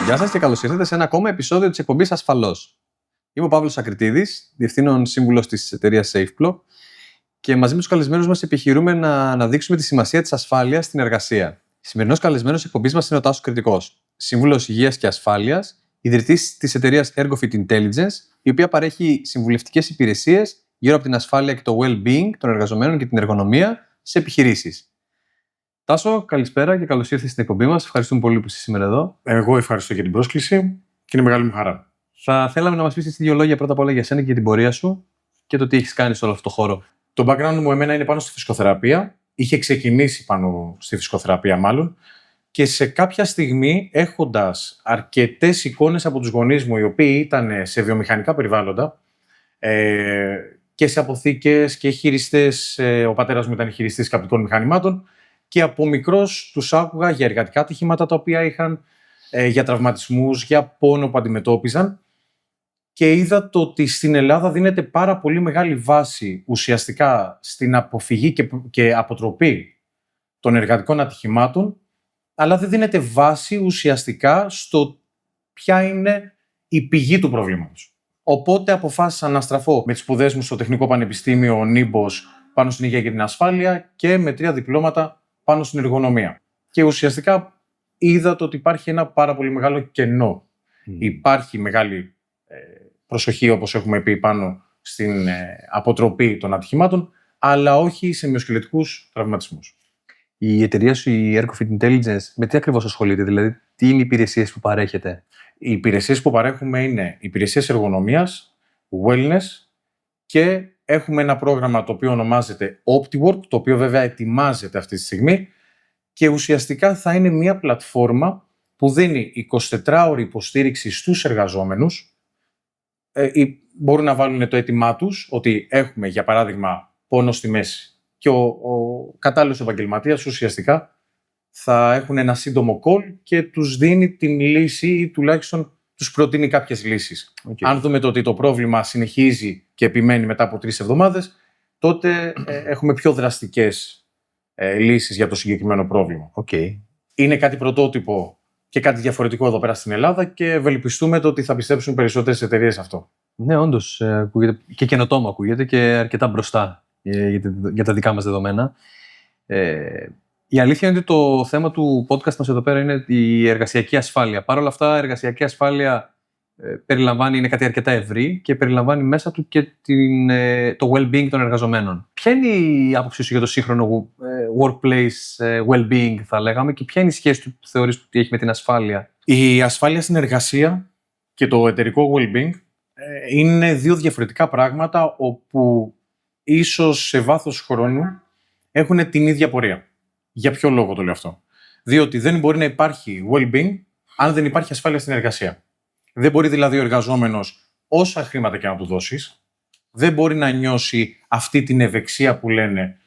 Γεια σας και καλώς ήρθατε σε ένα ακόμα επεισόδιο της εκπομπής Ασφαλώς. Είμαι ο Παύλος Ακριτίδης, διευθύνων σύμβουλος της εταιρείας SafePlo και μαζί με τους καλεσμένους μας επιχειρούμε να αναδείξουμε τη σημασία της ασφάλειας στην εργασία. Σημερινός καλεσμένος εκπομπής μας είναι ο Τάσος Κρητικός, σύμβουλος υγείας και ασφάλειας, ιδρυτής της εταιρείας ErgoFit Intelligence, η οποία παρέχει συμβουλευτικές υπηρεσίες γύρω από την ασφάλεια και το well-being των εργαζομένων και την εργονομία σε επιχειρήσεις. Τάσο, καλησπέρα και καλώς ήρθες στην εκπομπή μας. Ευχαριστούμε πολύ που είσαι σήμερα εδώ. Εγώ ευχαριστώ για την πρόσκληση και είναι μεγάλη μου χαρά. Θα θέλαμε να μας πεις δύο λόγια πρώτα απ' όλα για σένα και για την πορεία σου και το τι έχεις κάνει σε όλο αυτό το χώρο. Το background μου εμένα είναι πάνω στη φυσικοθεραπεία. Είχε ξεκινήσει πάνω στη φυσικοθεραπεία μάλλον. Και σε κάποια στιγμή, έχοντας αρκετές εικόνες από τους γονείς μου, οι οποίοι ήταν σε βιομηχανικά περιβάλλοντα και σε αποθήκες και χειριστές, ο πατέρας μου ήταν χειριστής καπνικών μηχανημάτων, και από μικρός τους άκουγα για εργατικά ατυχήματα τα οποία είχαν, για τραυματισμούς, για πόνο που αντιμετώπιζαν, και είδα το ότι στην Ελλάδα δίνεται πάρα πολύ μεγάλη βάση ουσιαστικά στην αποφυγή και αποτροπή των εργατικών ατυχημάτων, αλλά δεν δίνεται βάση ουσιαστικά στο ποια είναι η πηγή του προβλήματος. Οπότε αποφάσισα να στραφώ με τις σπουδές μου στο Τεχνικό Πανεπιστήμιο Νίμπος πάνω στην υγεία και την ασφάλεια και με 3 διπλώματα πάνω στην εργονομία. Και ουσιαστικά είδα το ότι υπάρχει ένα πάρα πολύ μεγάλο κενό. Υπάρχει μεγάλη προσοχή, όπως έχουμε πει, πάνω στην αποτροπή των ατυχημάτων, αλλά όχι σε μυοσκελετικούς τραυματισμούς. Η εταιρεία σου, η ErgoFit Intelligence, με τι ακριβώς ασχολείται, δηλαδή τι είναι οι υπηρεσίες που παρέχετε? Οι υπηρεσίες που παρέχουμε είναι υπηρεσίες εργονομίας, wellness, και έχουμε ένα πρόγραμμα το οποίο ονομάζεται OptiWork, το οποίο βέβαια ετοιμάζεται αυτή τη στιγμή, και ουσιαστικά θα είναι μια πλατφόρμα που δίνει 24ωρη υποστήριξη στους εργαζόμενους. Μπορούν να βάλουν το αίτημά τους, ότι έχουμε για παράδειγμα πόνο στη μέση, και ο κατάλληλος επαγγελματίας ουσιαστικά θα έχουν ένα σύντομο call και τους δίνει την λύση ή τουλάχιστον τους προτείνει κάποιες λύσεις. Αν δούμε το ότι το πρόβλημα συνεχίζει και επιμένει μετά από 3 εβδομάδες, τότε έχουμε πιο δραστικές λύσεις για το συγκεκριμένο πρόβλημα. Είναι κάτι πρωτότυπο και κάτι διαφορετικό εδώ πέρα στην Ελλάδα και ευελπιστούμε το ότι θα πιστέψουν περισσότερες εταιρείες αυτό. Ναι, όντως, ακούγεται και καινοτόμο, ακούγεται και αρκετά μπροστά για τα δικά μας δεδομένα. Η αλήθεια είναι ότι το θέμα του podcast μας εδώ πέρα είναι η εργασιακή ασφάλεια. Παρ' όλα αυτά, η εργασιακή ασφάλεια είναι κάτι αρκετά ευρύ και περιλαμβάνει μέσα του και το well-being των εργαζομένων. Ποια είναι η άποψή σου για το σύγχρονο workplace well-being, θα λέγαμε, και ποια είναι η σχέση του που θεωρείς ότι έχει με την ασφάλεια? Η ασφάλεια στην εργασία και το εταιρικό well-being είναι 2 διαφορετικά πράγματα, όπου ίσως σε βάθος χρόνου έχουν την ίδια πορεία. Για ποιο λόγο το λέω αυτό? Διότι δεν μπορεί να υπάρχει well-being αν δεν υπάρχει ασφάλεια στην εργασία. Δεν μπορεί δηλαδή ο εργαζόμενος, όσα χρήματα και να του δώσεις, δεν μπορεί να νιώσει αυτή την ευεξία που λένε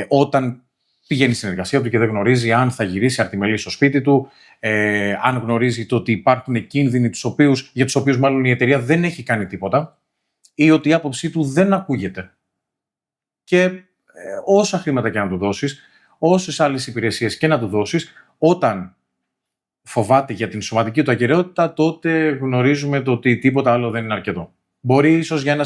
όταν πηγαίνει στην εργασία του και δεν γνωρίζει αν θα γυρίσει αρτιμελής στο σπίτι του, αν γνωρίζει το ότι υπάρχουν κίνδυνοι για τους οποίους μάλλον η εταιρεία δεν έχει κάνει τίποτα, ή ότι η άποψή του δεν ακούγεται. Και όσα χρήματα και να του δώσεις, όσες άλλες υπηρεσίες και να του δώσεις, όταν φοβάται για την σωματική του ακεραιότητα, τότε γνωρίζουμε το ότι τίποτα άλλο δεν είναι αρκετό. Μπορεί ίσως για ένα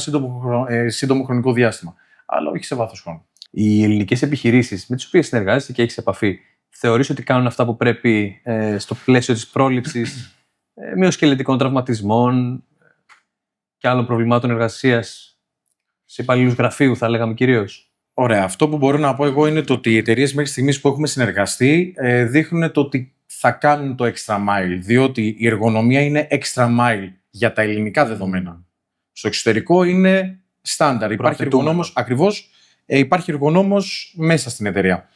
σύντομο χρονικό διάστημα, αλλά όχι σε βάθος χρόνου. Οι ελληνικές επιχειρήσεις με τις οποίες συνεργάζεσαι και έχεις επαφή, θεωρείς ότι κάνουν αυτά που πρέπει στο πλαίσιο της πρόληψης μυοσκελετικών τραυματισμών και άλλων προβλημάτων εργασίας σε υπαλλήλους γραφείου, θα λέγαμε κυρίως? Ωραία. Αυτό που μπορώ να πω εγώ είναι το ότι οι εταιρείες μέχρι στιγμής που έχουμε συνεργαστεί δείχνουν το ότι θα κάνουν το extra mile, διότι η εργονομία είναι extra mile για τα ελληνικά δεδομένα. Στο εξωτερικό είναι στάνταρ. Υπάρχει εργονόμος, ακριβώς, υπάρχει εργονόμος μέσα στην εταιρεία.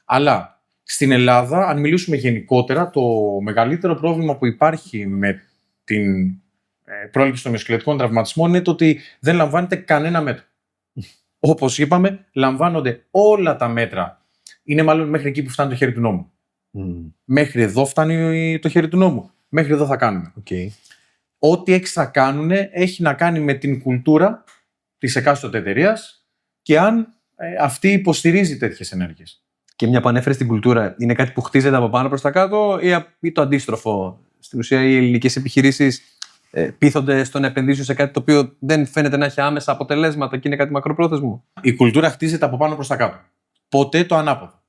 Αλλά στην Ελλάδα, αν μιλήσουμε γενικότερα, το μεγαλύτερο πρόβλημα που υπάρχει με την πρόληψη των μυοσκελετικών τραυματισμών είναι το ότι δεν λαμβάνεται κανένα μέτρο. Όπως είπαμε, λαμβάνονται όλα τα μέτρα. Είναι μάλλον μέχρι εκεί που φτάνει το χέρι του νόμου. Μέχρι εδώ φτάνει το χέρι του νόμου. Μέχρι εδώ θα κάνουμε. Ό,τι έξτρα κάνουν έχει να κάνει με την κουλτούρα της εκάστοτε εταιρείας και αν αυτή υποστηρίζει τέτοιες ενέργειες. Και μια που ανέφερες στην κουλτούρα, είναι κάτι που χτίζεται από πάνω προς τα κάτω ή το αντίστροφο στην ουσία οι ελληνικές επιχειρήσεις πείθονται στο να επενδύσουν σε κάτι το οποίο δεν φαίνεται να έχει άμεσα αποτελέσματα και είναι κάτι μακροπρόθεσμο. Η κουλτούρα χτίζεται από πάνω προς τα κάτω. Ποτέ το ανάποδο.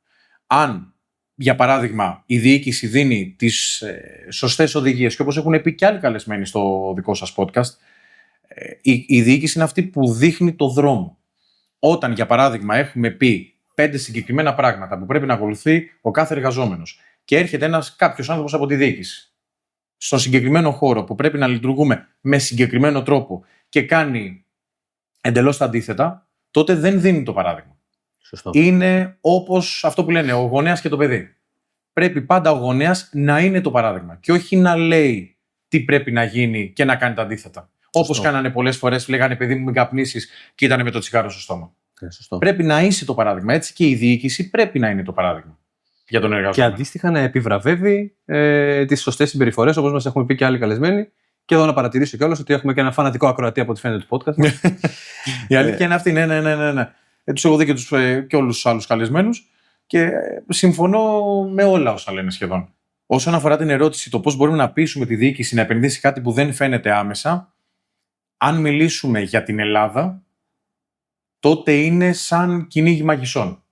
Αν, για παράδειγμα, η διοίκηση δίνει τις σωστές οδηγίες και όπως έχουν πει και άλλοι καλεσμένοι στο δικό σας podcast, η διοίκηση είναι αυτή που δείχνει το δρόμο. Όταν, για παράδειγμα, έχουμε πει 5 συγκεκριμένα πράγματα που πρέπει να ακολουθεί ο κάθε εργαζόμενος και έρχεται κάποιος άνθρωπος από τη διοίκηση στον συγκεκριμένο χώρο που πρέπει να λειτουργούμε με συγκεκριμένο τρόπο και κάνει εντελώς τα αντίθετα, τότε δεν δίνει το παράδειγμα. Σωστό. Είναι όπως αυτό που λένε ο γονέας και το παιδί. Πρέπει πάντα ο γονέας να είναι το παράδειγμα και όχι να λέει τι πρέπει να γίνει και να κάνει τα αντίθετα. Όπως κάνανε πολλές φορές, λέγανε παιδί μου μην καπνίσεις και ήταν με το τσιγάρο στο στόμα. Σωστό. Πρέπει να είσαι το παράδειγμα. Έτσι και η διοίκηση πρέπει να είναι το παράδειγμα για τον εργαζόμενο. Και αντίστοιχα να επιβραβεύει τις σωστές συμπεριφορές, όπως μας έχουν πει και άλλοι καλεσμένοι. Και εδώ να παρατηρήσω κιόλας ότι έχουμε και ένα φανατικό ακροατή από ό,τι φαίνεται του podcast. Η αλήθεια είναι αυτή. Ναι. Τους έχω δει και όλους τους άλλους καλεσμένους και συμφωνώ με όλα όσα λένε σχεδόν. Όσον αφορά την ερώτηση το πώς μπορούμε να πείσουμε τη διοίκηση να επενδύσει κάτι που δεν φαίνεται άμεσα, αν μιλήσουμε για την Ελλάδα, τότε είναι σαν κυνήγι μαγισσών.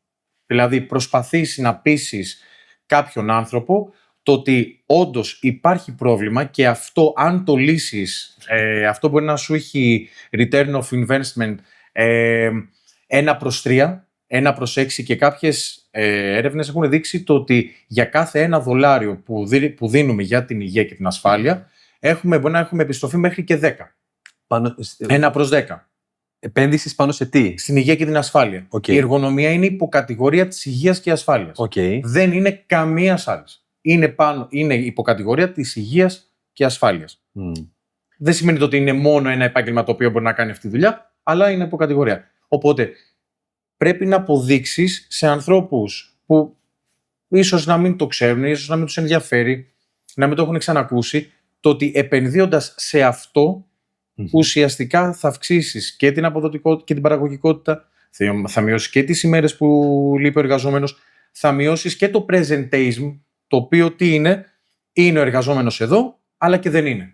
Δηλαδή προσπαθείς να πείσεις κάποιον άνθρωπο το ότι όντως υπάρχει πρόβλημα και αυτό αν το λύσεις, αυτό μπορεί να σου έχει return of investment 1/3, 1/6 και κάποιες έρευνες έχουν δείξει το ότι για κάθε $1 που δίνουμε για την υγεία και την ασφάλεια μπορεί να έχουμε επιστροφή μέχρι και 10. 1/10. Επένδυση πάνω σε τι? Στην υγεία και την ασφάλεια. Okay. Η εργονομία είναι υποκατηγορία της υγείας και ασφάλειας. Okay. Δεν είναι καμία άλλη. Είναι υποκατηγορία της υγείας και ασφάλειας. Δεν σημαίνει ότι είναι μόνο ένα επάγγελμα το οποίο μπορεί να κάνει αυτή τη δουλειά, αλλά είναι υποκατηγορία. Οπότε πρέπει να αποδείξεις σε ανθρώπους που ίσως να μην το ξέρουν, ίσως να μην τους ενδιαφέρει, να μην το έχουν ξανακούσει, το ότι επενδύοντας σε αυτό, ουσιαστικά θα αυξήσεις και την αποδοτικότητα και την παραγωγικότητα, θα μειώσεις και τις ημέρες που λείπει ο εργαζόμενος, θα μειώσεις και το presenteeism, το οποίο τι είναι ο εργαζόμενος εδώ, αλλά και δεν είναι.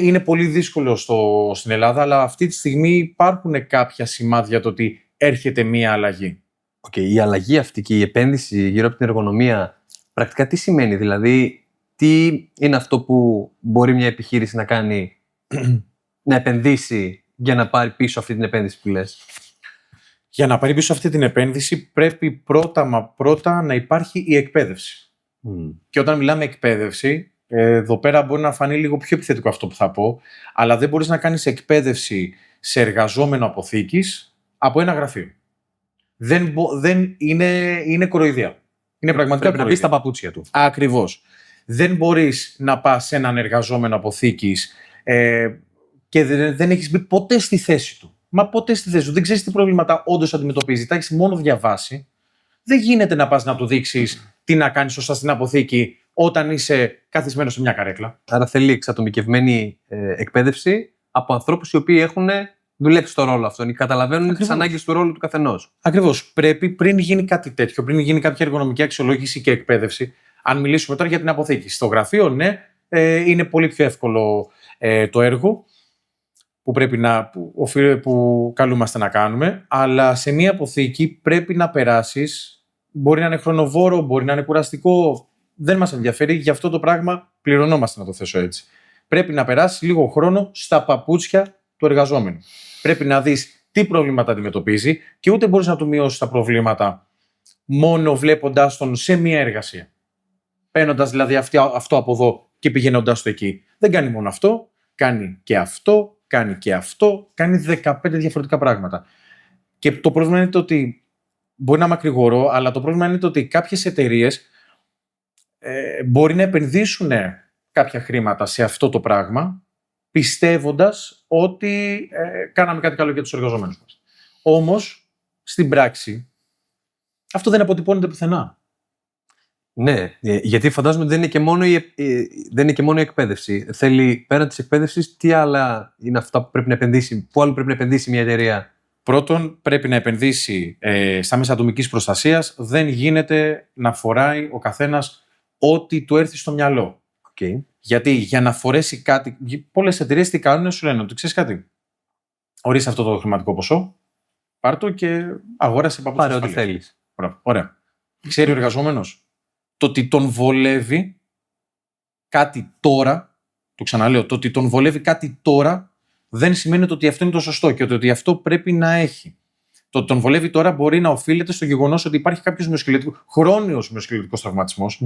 Είναι πολύ δύσκολο στην Ελλάδα, αλλά αυτή τη στιγμή υπάρχουν κάποια σημάδια το ότι έρχεται μία αλλαγή. Η αλλαγή αυτή και η επένδυση γύρω από την εργονομία, πρακτικά τι σημαίνει? Δηλαδή, τι είναι αυτό που μπορεί μια επιχείρηση να κάνει να επενδύσει για να πάρει πίσω αυτή την επένδυση που λες? Για να πάρει πίσω αυτή την επένδυση πρέπει πρώτα να υπάρχει η εκπαίδευση. Και όταν μιλάμε εκπαίδευση, εδώ πέρα μπορεί να φανεί λίγο πιο επιθετικό αυτό που θα πω, αλλά δεν μπορείς να κάνεις εκπαίδευση σε εργαζόμενο αποθήκης από ένα γραφείο. Είναι κοροϊδία. Είναι πραγματικά πρέπει να μπει στα παπούτσια του. Ακριβώς. Δεν μπορείς να πας σε έναν εργαζόμενο αποθήκης και δεν έχεις μπει ποτέ στη θέση του. Μα ποτέ στη θέση του. Δεν ξέρεις τι προβλήματα όντως αντιμετωπίζει. Τα έχεις μόνο διαβάσει. Δεν γίνεται να πας να του δείξεις τι να κάνεις σωστά στην αποθήκη όταν είσαι καθισμένος σε μια καρέκλα. Άρα θέλει εξατομικευμένη εκπαίδευση από ανθρώπους οι οποίοι έχουν δουλέψει το ρόλο αυτόν ή καταλαβαίνουν τις ανάγκες του ρόλου του καθενός. Ακριβώς. Πρέπει πριν γίνει κάτι τέτοιο, πριν γίνει κάποια εργονομική αξιολόγηση και εκπαίδευση, αν μιλήσουμε τώρα για την αποθήκη. Στο γραφείο, ναι, είναι πολύ πιο εύκολο το έργο που καλούμαστε να κάνουμε, αλλά σε μια αποθήκη πρέπει να περάσεις. Μπορεί να είναι χρονοβόρο, μπορεί να είναι κουραστικό. Δεν μας ενδιαφέρει, γι' αυτό το πράγμα πληρωνόμαστε, να το θέσω έτσι. Πρέπει να περάσεις λίγο χρόνο στα παπούτσια του εργαζόμενου. Πρέπει να δεις τι προβλήματα αντιμετωπίζει και ούτε μπορείς να του μειώσεις τα προβλήματα μόνο βλέποντάς τον σε μία εργασία. Παίρνοντας δηλαδή αυτό από εδώ και πηγαίνοντας το εκεί. Δεν κάνει μόνο αυτό, κάνει και αυτό, κάνει και αυτό, κάνει 15 διαφορετικά πράγματα. Και το πρόβλημα είναι το ότι μπορεί να μακρηγορώ, αλλά το πρόβλημα είναι το ότι κάποιες εταιρείες μπορεί να επενδύσουν κάποια χρήματα σε αυτό το πράγμα, πιστεύοντας ότι κάναμε κάτι καλό για τους εργαζομένους μας. Όμως, στην πράξη, αυτό δεν αποτυπώνεται πουθενά. Ναι, γιατί φαντάζομαι ότι δεν είναι και μόνο η εκπαίδευση. Θέλει πέραν της εκπαίδευσης, τι άλλα είναι αυτά που πρέπει να επενδύσει, πού άλλο πρέπει να επενδύσει μια εταιρεία? Πρώτον, πρέπει να επενδύσει στα μέσα ατομικής προστασίας. Δεν γίνεται να φοράει ο καθένας ό,τι του έρθει στο μυαλό. Okay. Γιατί για να φορέσει κάτι. Πολλές εταιρείες τι κάνουν, σου λένε ότι ξέρεις κάτι. Ορίστε αυτό το χρηματικό ποσό, πάρ' το και αγόρασε παπούτσια. Πάρε ό,τι θέλεις. Ωραία. Ξέρει ο εργαζόμενος το ότι τον βολεύει κάτι τώρα, το ξαναλέω, το ότι τον βολεύει κάτι τώρα δεν σημαίνει ότι αυτό είναι το σωστό και ότι αυτό πρέπει να έχει. Το ότι τον βολεύει τώρα μπορεί να οφείλεται στο γεγονός ότι υπάρχει κάποιος χρόνιος μυοσκελετικός τραυματισμός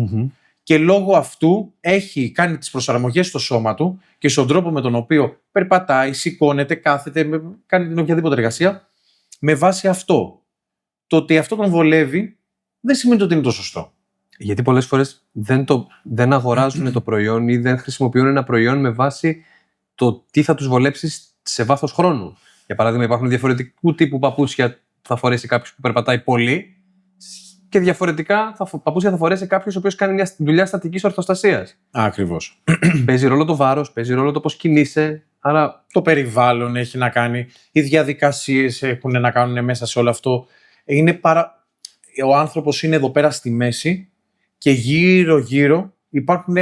και λόγω αυτού έχει κάνει τις προσαρμογές στο σώμα του και στον τρόπο με τον οποίο περπατάει, σηκώνεται, κάθεται, κάνει την οποιαδήποτε εργασία με βάση αυτό. Το ότι αυτό τον βολεύει δεν σημαίνει ότι είναι το σωστό. Γιατί πολλές φορές δεν αγοράζουν το προϊόν ή δεν χρησιμοποιούν ένα προϊόν με βάση το τι θα τους βολέψει σε βάθος χρόνου. Για παράδειγμα, υπάρχουν διαφορετικού τύπου παπούτσια που θα φορέσει κάποιος που περπατάει πολύ και διαφορετικά παπούτσια θα φορέσει κάποιος ο οποίος κάνει μια δουλειά στατικής ορθοστασίας. Ακριβώς. Παίζει ρόλο το βάρος, παίζει ρόλο το πώς κινείσαι. Άρα το περιβάλλον έχει να κάνει, οι διαδικασίες έχουν να κάνουν μέσα σε όλο αυτό. Ο άνθρωπος είναι εδώ πέρα στη μέση και γύρω-γύρω υπάρχουν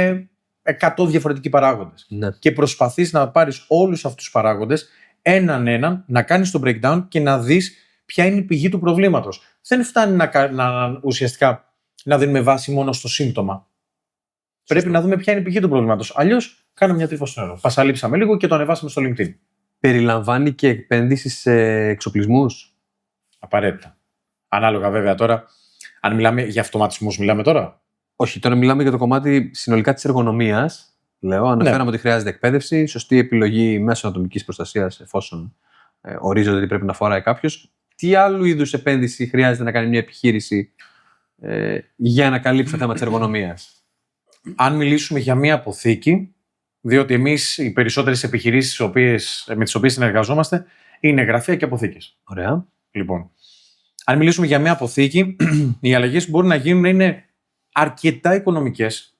100 διαφορετικοί παράγοντες. Ναι. Και προσπαθείς να πάρεις όλους αυτούς τους παράγοντες έναν, να κάνεις το breakdown και να δεις ποια είναι η πηγή του προβλήματος. Δεν φτάνει ουσιαστικά να δίνουμε βάση μόνο στο σύμπτωμα. Πρέπει να δούμε ποια είναι η πηγή του προβλήματος. Αλλιώς κάνουμε μια τρύπα στο νερό. Πασαλείψαμε λίγο και το ανεβάσαμε στο LinkedIn. Περιλαμβάνει και επένδυση σε εξοπλισμούς. Απαραίτητα. Ανάλογα βέβαια τώρα. Αν μιλάμε για αυτοματισμούς, μιλάμε τώρα. Όχι, τώρα μιλάμε για το κομμάτι συνολικά της εργονομίας. Αναφέραμε ότι χρειάζεται εκπαίδευση, σωστή επιλογή μέσω ατομικής προστασίας, εφόσον ορίζονται ότι πρέπει να φοράει κάποιος. Τι άλλου είδους επένδυση χρειάζεται να κάνει μια επιχείρηση για να καλύψει το θέμα της εργονομίας? Αν μιλήσουμε για μια αποθήκη, διότι εμείς οι περισσότερες επιχειρήσεις με τις οποίες συνεργαζόμαστε είναι γραφεία και αποθήκες. Ωραία. Λοιπόν, αν μιλήσουμε για μια αποθήκη, οι αλλαγές που μπορούν να γίνουν είναι αρκετά οικονομικές.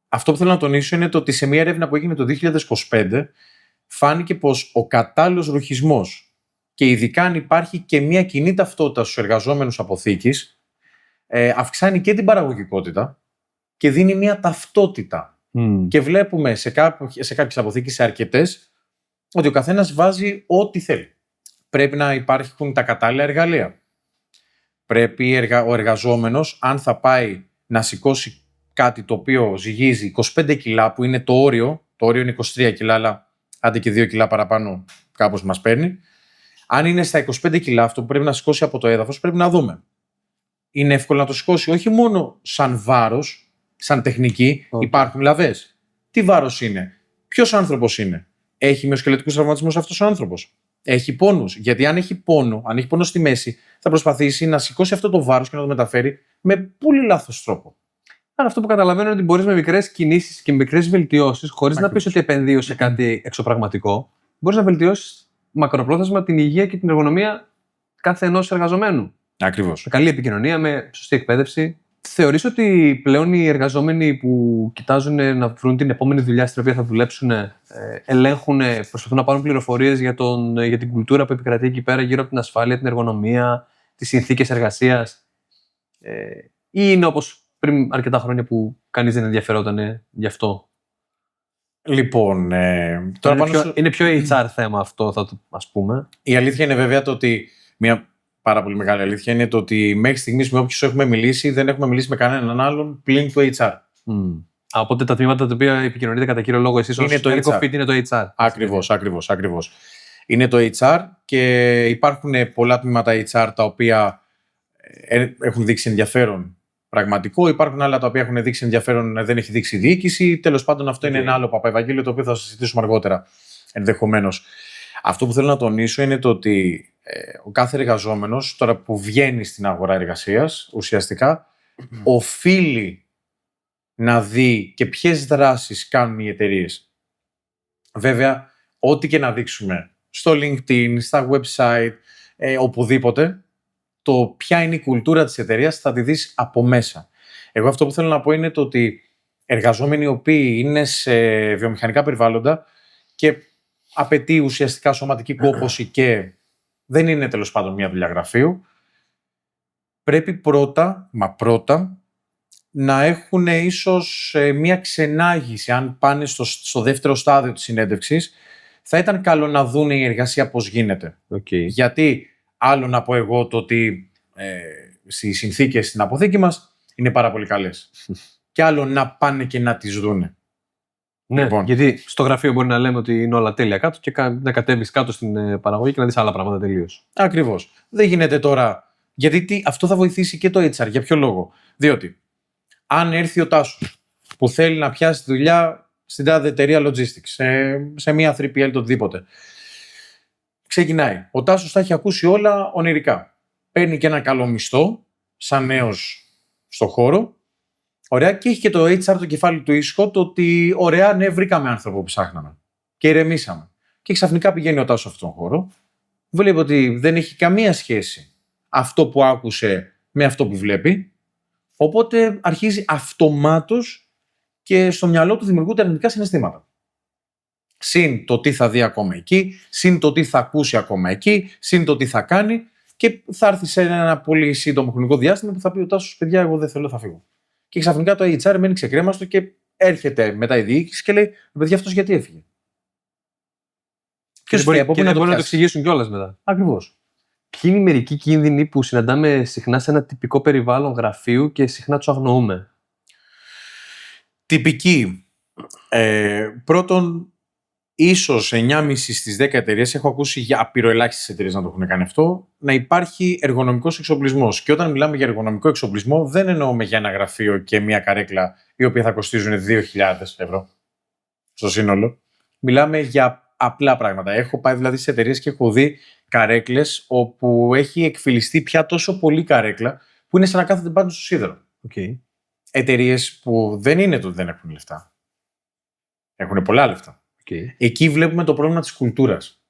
Αυτό που θέλω να τονίσω είναι το ότι σε μια έρευνα που έγινε το 2025 φάνηκε πως ο κατάλληλος ρουχισμός και ειδικά αν υπάρχει και μια κοινή ταυτότητα στους εργαζόμενους αποθήκης αυξάνει και την παραγωγικότητα και δίνει μια ταυτότητα. Και βλέπουμε σε κάποιες αποθήκες, σε αρκετές, ότι ο καθένας βάζει ό,τι θέλει. Πρέπει να υπάρχουν τα κατάλληλα εργαλεία. Πρέπει ο εργαζόμενος, αν θα πάει να σηκώσει κάτι το οποίο ζυγίζει 25 κιλά, που είναι το όριο είναι 23 κιλά, αλλά άντε και 2 κιλά παραπάνω κάπως μας παίρνει. Αν είναι στα 25 κιλά αυτό που πρέπει να σηκώσει από το έδαφος, πρέπει να δούμε. Είναι εύκολο να το σηκώσει, όχι μόνο σαν βάρος, σαν τεχνική, υπάρχουν λαβές. Τι βάρος είναι, ποιος άνθρωπος είναι, έχει μυοσκελετικούς τραυματισμούς αυτός ο άνθρωπος, έχει πόνους. Γιατί αν έχει πόνο στη μέση, θα προσπαθήσει να σηκώσει αυτό το βάρος και να το μεταφέρει με πολύ λάθος τρόπο. Άρα αυτό που καταλαβαίνω είναι ότι μπορείς με μικρές κινήσεις και μικρές βελτιώσεις, χωρίς να πεις ότι επενδύω σε κάτι εξωπραγματικό, μπορείς να βελτιώσεις μακροπρόθεσμα την υγεία και την εργονομία κάθε ενός εργαζομένου. Ακριβώς. Με καλή επικοινωνία, με σωστή εκπαίδευση. Θεωρείς ότι πλέον οι εργαζόμενοι που κοιτάζουν να βρουν την επόμενη δουλειά στην οποία θα δουλέψουν, ελέγχουν, προσπαθούν να πάρουν πληροφορίες για την κουλτούρα που επικρατεί εκεί πέρα γύρω από την ασφάλεια, την εργονομία, τις συνθήκες εργασίας, ή είναι όπως πριν αρκετά χρόνια που κανείς δεν ενδιαφερόταν γι' αυτό? Λοιπόν, τώρα είναι πιο HR θέμα αυτό, ας πούμε. Η αλήθεια είναι βέβαια το ότι μια πάρα πολύ μεγάλη αλήθεια είναι το ότι μέχρι στιγμής με όποιους έχουμε μιλήσει δεν έχουμε μιλήσει με κανέναν άλλον πλην του HR. Οπότε τα τμήματα τα οποία επικοινωνείτε κατά κύριο λόγο εσείς ως EcoFit είναι το HR. Ακριβώς. Είναι το HR και υπάρχουν πολλά τμήματα HR τα οποία έχουν δείξει ενδιαφέρον πραγματικό. Υπάρχουν άλλα τα οποία έχουν δείξει ενδιαφέρον, δεν έχει δείξει διοίκηση. Τέλος πάντων, αυτό είναι ένα άλλο παπαευαγγέλιο το οποίο θα συζητήσουμε αργότερα ενδεχομένως. Αυτό που θέλω να τονίσω είναι το ότι ο κάθε εργαζόμενος, τώρα που βγαίνει στην αγορά εργασίας, ουσιαστικά οφείλει να δει και ποιες δράσεις κάνουν οι εταιρείες. Βέβαια, ό,τι και να δείξουμε στο LinkedIn, στα website, οπουδήποτε, το ποια είναι η κουλτούρα της εταιρείας θα τη δεις από μέσα. Εγώ αυτό που θέλω να πω είναι το ότι εργαζόμενοι οι οποίοι είναι σε βιομηχανικά περιβάλλοντα και απαιτεί ουσιαστικά σωματική κόπωση και δεν είναι τέλος πάντων μια δουλειά γραφείου, πρέπει πρώτα να έχουν ίσως μία ξενάγηση. Αν πάνε στο δεύτερο στάδιο της συνέντευξης, θα ήταν καλό να δουν η εργασία πώς γίνεται. Γιατί άλλο να πω εγώ το ότι στις συνθήκες στην αποθήκη μας είναι πάρα πολύ καλές. Και άλλο να πάνε και να τις δούνε. Ναι, Λοιπόν. γιατί στο γραφείο μπορεί να λέμε ότι είναι όλα τέλεια κάτω και να κατέβεις κάτω στην παραγωγή και να δεις άλλα πράγματα τελείως. Ακριβώς. Δεν γίνεται τώρα. Γιατί αυτό θα βοηθήσει και το HR. Για ποιο λόγο? Διότι αν έρθει ο Τάσος που θέλει να πιάσει δουλειά στην τάδε εταιρεία logistics, σε μια 3PL το οτιδήποτε, ξεκινάει. Ο Τάσος θα έχει ακούσει όλα ονειρικά. Παίρνει και ένα καλό μισθό, σαν νέος στο χώρο. Ωραία, και έχει και το HR το κεφάλι του ήσυχο, το ότι ωραία, ναι, βρήκαμε άνθρωπο που ψάχναμε και ηρεμήσαμε. Και ξαφνικά πηγαίνει ο Τάσος σε αυτόν τον χώρο, βλέπει ότι δεν έχει καμία σχέση αυτό που άκουσε με αυτό που βλέπει, οπότε αρχίζει αυτομάτως και στο μυαλό του δημιουργούνται αρνητικά συναισθήματα. Συν το τι θα δει ακόμα εκεί, συν το τι θα ακούσει ακόμα εκεί, συν το τι θα κάνει, και θα έρθει σε ένα πολύ σύντομο χρονικό διάστημα που θα πει ο Τάσος, παιδιά, εγώ δεν θέλω, θα φύγω. Και ξαφνικά το HR μένει ξεκρέμαστο και έρχεται μετά η διοίκηση και λέει: παιδιά, αυτός γιατί έφυγε? Και δεν μπορεί να το εξηγήσουν κιόλας μετά. Ακριβώς. Ποιοι είναι οι μερικοί κίνδυνοι που συναντάμε συχνά σε ένα τυπικό περιβάλλον γραφείου και συχνά τους αγνοούμε? Τυπική. Πρώτον, ίσως 9,5 στις 10 εταιρείες, έχω ακούσει για απειροελάχιστες εταιρείες να το έχουν κάνει αυτό, να υπάρχει εργονομικός εξοπλισμός. Και όταν μιλάμε για εργονομικό εξοπλισμό, δεν εννοούμε για ένα γραφείο και μια καρέκλα η οποία θα κοστίζουν 2.000 ευρώ στο σύνολο. Μιλάμε για απλά πράγματα. Έχω πάει δηλαδή σε εταιρείες και έχω δει καρέκλες όπου έχει εκφυλιστεί πια τόσο πολύ καρέκλα που είναι σαν να κάθονται πάνω στο σίδερο. Εταιρείες που δεν είναι το ότι δεν έχουν λεφτά. Έχουν πολλά λεφτά. Εκεί βλέπουμε το πρόβλημα της κουλτούρας.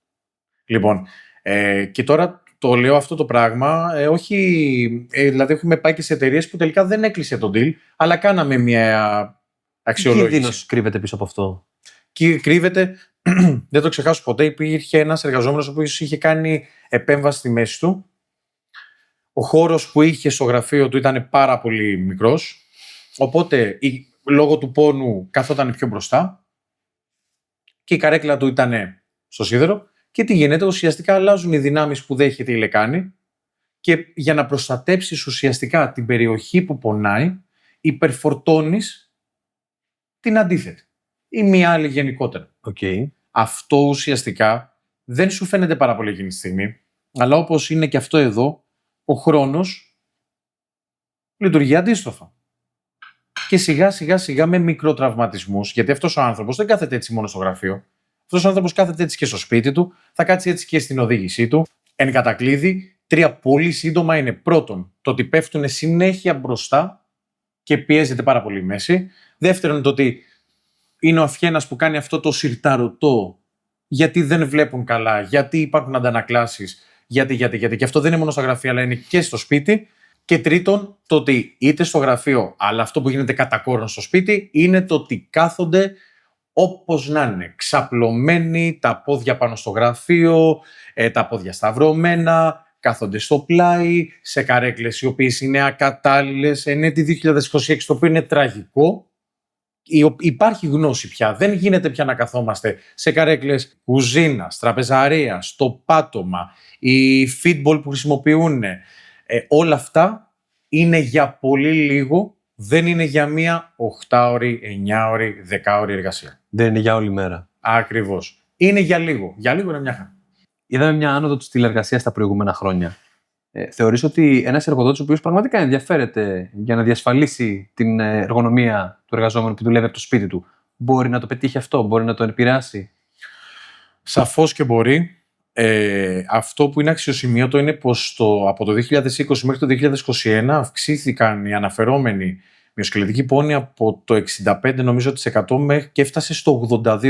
Λοιπόν, και τώρα το λέω αυτό το πράγμα, δηλαδή έχουμε πάει και σε εταιρείες που τελικά δεν έκλεισε το deal, αλλά κάναμε μια αξιολόγηση. Τι κίνδυνος κρύβεται πίσω από αυτό? Κρύβεται, δεν το ξεχάσω ποτέ, υπήρχε ένας εργαζόμενος που είχε κάνει επέμβαση στη μέση του. Ο χώρος που είχε στο γραφείο του ήταν πάρα πολύ μικρός, οπότε λόγω του πόνου καθόταν πιο μπροστά και η καρέκλα του ήταν στο σίδερο. Και τι γίνεται? Ουσιαστικά αλλάζουν οι δυνάμεις που δέχεται η λεκάνη και για να προστατέψεις ουσιαστικά την περιοχή που πονάει, υπερφορτώνεις την αντίθετη ή μία άλλη γενικότερα. Αυτό ουσιαστικά δεν σου φαίνεται πάρα πολύ εκείνη τη στιγμή, αλλά όπως είναι και αυτό εδώ, ο χρόνος λειτουργεί αντίστροφα. Και σιγά σιγά με μικροτραυματισμούς, γιατί αυτός ο άνθρωπος δεν κάθεται έτσι μόνο στο γραφείο. Αυτός ο άνθρωπος κάθεται έτσι και στο σπίτι του, θα κάτσει έτσι και στην οδήγησή του. Εν κατακλείδη, 3 πολύ σύντομα είναι: πρώτον, το ότι πέφτουν συνέχεια μπροστά και πιέζεται πάρα πολύ η μέση. Δεύτερον, το ότι είναι ο Αφιένας που κάνει αυτό το συρταρωτό, γιατί δεν βλέπουν καλά, γιατί υπάρχουν αντανακλάσεις, γιατί. Και αυτό δεν είναι μόνο στα γραφεία, αλλά είναι και στο σπίτι. Και τρίτον, το ότι είτε στο γραφείο, αλλά αυτό που γίνεται κατά κόρον στο σπίτι, είναι το ότι κάθονται όπως να είναι, ξαπλωμένοι, τα πόδια πάνω στο γραφείο, τα πόδια σταυρωμένα, κάθονται στο πλάι, σε καρέκλες οι οποίες είναι ακατάλληλες, εν έτη 2026, το οποίο είναι τραγικό. Υπάρχει γνώση πια, δεν γίνεται πια να καθόμαστε σε καρέκλες κουζίνας, τραπεζαρίας, στο πάτωμα, οι feedball που χρησιμοποιούν, όλα αυτά είναι για πολύ λίγο. Δεν είναι για μία 8ωρη, 9ωρη, 10ωρη εργασία. Δεν είναι για όλη μέρα. Ακριβώς. Είναι για λίγο. Για λίγο είναι μια χαρά. Είδαμε μια άνοδο της τηλεργασίας τα προηγούμενα χρόνια. Θεωρείς ότι ένας εργοδότης ο οποίος πραγματικά ενδιαφέρεται για να διασφαλίσει την εργονομία του εργαζόμενου που δουλεύει από το σπίτι του, μπορεί να το πετύχει αυτό, μπορεί να το επηρεάσει? Σαφώς και μπορεί. Αυτό που είναι αξιοσημείωτο είναι πως από το 2020 μέχρι το 2021 αυξήθηκαν οι αναφερόμενοι μυοσκελετικοί πόνοι από το 65% νομίζω και έφτασε στο 82%.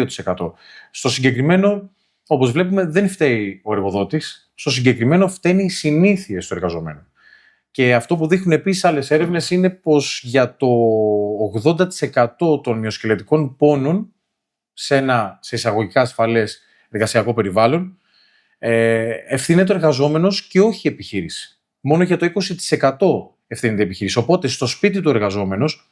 Στο συγκεκριμένο, όπως βλέπουμε, δεν φταίει ο εργοδότης. Στο συγκεκριμένο φταίνουν οι συνήθειες του εργαζομένου. Και αυτό που δείχνουν επίσης άλλες έρευνες είναι πως για το 80% των μυοσκελετικών πόνων σε εισαγωγικά ασφαλές εργασιακό περιβάλλον, ευθύνεται ο εργαζόμενος και όχι η επιχείρηση. μόνο για το 20% ευθύνεται η επιχείρηση. Οπότε στο σπίτι του εργαζόμενος,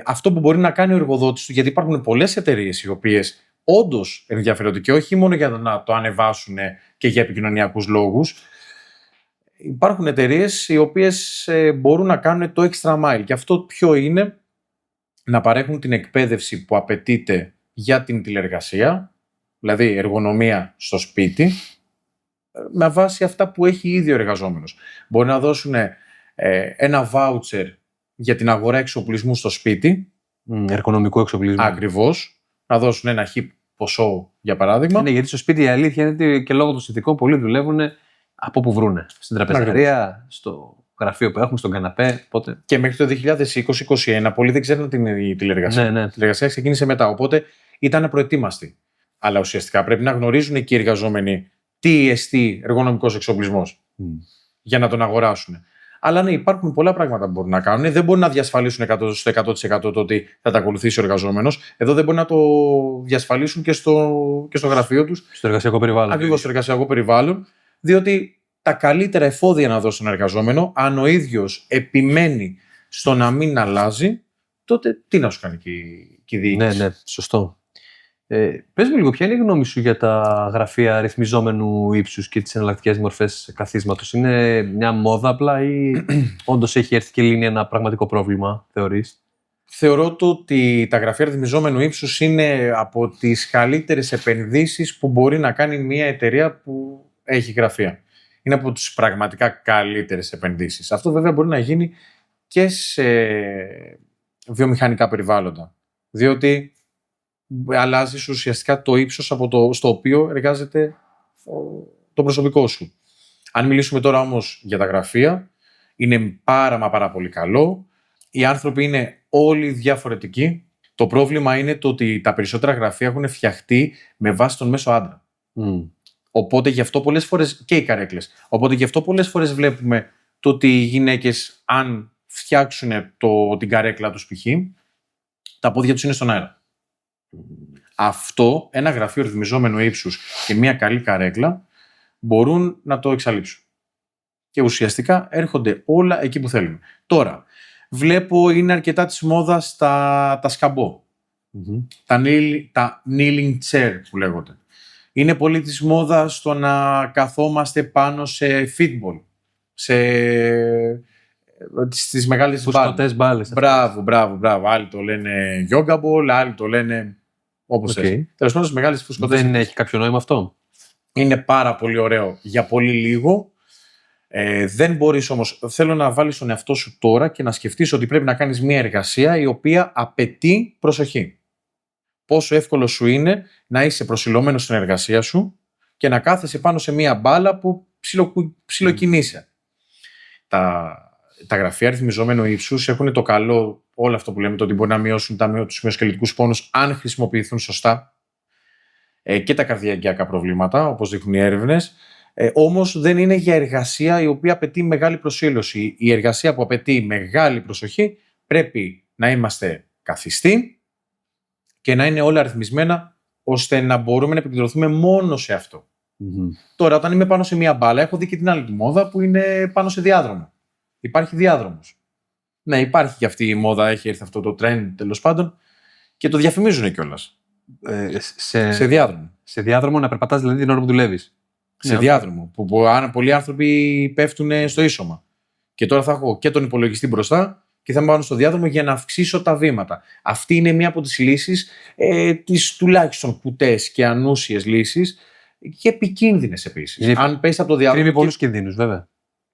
αυτό που μπορεί να κάνει ο εργοδότης του, γιατί υπάρχουν πολλές εταιρείες οι οποίες όντως ενδιαφέρονται και όχι μόνο για να το ανεβάσουν και για επικοινωνιακούς λόγους. Υπάρχουν εταιρείες οι οποίες μπορούν να κάνουν το extra mile. Και αυτό ποιο είναι? Να παρέχουν την εκπαίδευση που απαιτείται για την τηλεργασία, δηλαδή εργονομία στο σπίτι, με βάση αυτά που έχει ήδη ο εργαζόμενος. Μπορεί να δώσουν ένα voucher για την αγορά εξοπλισμού στο σπίτι. Εργονομικού εξοπλισμού. Ακριβώς. Να δώσουν ένα χι ποσό, για παράδειγμα. Ναι, γιατί στο σπίτι η αλήθεια είναι ότι και λόγω των συνθηκών πολλοί δουλεύουν από όπου βρούνε. Στην τραπεζαρία, στο γραφείο που έχουμε, στον καναπέ. Οπότε... Και μέχρι το 2020-2021 πολλοί δεν ξέρουν την τηλεργασία. Ναι. Η τηλεργασία ξεκίνησε μετά. Οπότε ήταν απροετοίμαστοι. Αλλά ουσιαστικά πρέπει να γνωρίζουν και οι εργαζόμενοι τι εστί εργονομικός εξοπλισμός για να τον αγοράσουν. Αλλά ναι, υπάρχουν πολλά πράγματα που μπορούν να κάνουν. Δεν μπορούν να διασφαλίσουν στο 100% το ότι θα τα ακολουθήσει ο εργαζόμενος. Εδώ δεν μπορούν να το διασφαλίσουν και στο γραφείο τους. Στο εργασιακό περιβάλλον. Ακριβώς, στο εργασιακό περιβάλλον. Διότι τα καλύτερα εφόδια να δώσει στον εργαζόμενο, αν ο ίδιος επιμένει στο να μην αλλάζει, τότε τι να σου κάνει και η διοίκηση. Ναι, σωστό. Πες μου λίγο, ποια είναι η γνώμη σου για τα γραφεία ρυθμιζόμενου ύψους και τις εναλλακτικές μορφές καθίσματος? Είναι μια μόδα απλά ή όντως έχει έρθει και λύνει ένα πραγματικό πρόβλημα, θεωρείς? Θεωρώ ότι τα γραφεία ρυθμιζόμενου ύψους είναι από τις καλύτερες επενδύσεις που μπορεί να κάνει μια εταιρεία που έχει γραφεία. Είναι από τις πραγματικά καλύτερες επενδύσεις. Αυτό βέβαια μπορεί να γίνει και σε βιομηχανικά περιβάλλοντα. Διότι αλλάζεις ουσιαστικά το ύψος στο οποίο εργάζεται το προσωπικό σου. Αν μιλήσουμε τώρα όμως για τα γραφεία, είναι πάρα πολύ καλό. Οι άνθρωποι είναι όλοι διαφορετικοί. Το πρόβλημα είναι το ότι τα περισσότερα γραφεία έχουν φτιαχτεί με βάση τον μέσο άντρα. Οπότε γι' αυτό πολλές φορές, και οι καρέκλες, οπότε γι' αυτό πολλές φορές βλέπουμε το ότι οι γυναίκες, αν φτιάξουν την καρέκλα τους π.χ., τα πόδια τους είναι στον αέρα. Αυτό, ένα γραφείο ρυθμιζόμενου ύψους και μια καλή καρέκλα, μπορούν να το εξαλείψουν. Και ουσιαστικά έρχονται όλα εκεί που θέλουμε. Τώρα, βλέπω είναι αρκετά της μόδας τα σκαμπό. Τα kneeling chair που λέγονται. Είναι πολύ της μόδας το να καθόμαστε πάνω σε football, στις μεγάλες μπάλες. Μπράβο. Άλλοι το λένε yoga ball, άλλοι το λένε όπως θες. Τέλος πάντων, στις μεγάλες φουσκωτές. Δεν έχει κάποιο νόημα αυτό? Είναι πάρα πολύ ωραίο για πολύ λίγο. Δεν μπορείς όμως, θέλω να βάλεις τον εαυτό σου τώρα και να σκεφτείς ότι πρέπει να κάνεις μια εργασία η οποία απαιτεί προσοχή. Πόσο εύκολο σου είναι να είσαι προσιλωμένος στην εργασία σου και να κάθεσαι πάνω σε μια μπάλα που ψιλοκινείσαι. Τα γραφεία ρυθμιζόμενου ύψους έχουν το καλό, όλο αυτό που λέμε, το ότι μπορεί να μειώσουν τους μυοσκελετικούς πόνους αν χρησιμοποιηθούν σωστά, και τα καρδιακά προβλήματα, όπως δείχνουν οι έρευνες. Όμως δεν είναι για εργασία η οποία απαιτεί μεγάλη προσήλωση. Η εργασία που απαιτεί μεγάλη προσοχή πρέπει να είμαστε καθιστοί και να είναι όλα αριθμισμένα ώστε να μπορούμε να επικεντρωθούμε μόνο σε αυτό. Τώρα, όταν είμαι πάνω σε μια μπάλα, έχω δει και την άλλη τη μόδα που είναι πάνω σε διάδρομο. Υπάρχει διάδρομος. Ναι, υπάρχει και αυτή η μόδα, έχει έρθει αυτό το trend τέλος πάντων και το διαφημίζουν κιόλας. Σε διάδρομο. Σε διάδρομο να περπατάς δηλαδή την ώρα που δουλεύεις. Σε διάδρομο. Που πολλοί άνθρωποι πέφτουν στο ίσωμα. Και τώρα θα έχω και τον υπολογιστή μπροστά και θα πάω στο διάδρομο για να αυξήσω τα βήματα. Αυτή είναι μία από τις λύσεις, τις τουλάχιστον κουτές και ανούσιες λύσεις και επικίνδυνες επίσης. Αν πέσει από το διάδρομο. Κρύβει πολλούς κινδύνους, βέβαια.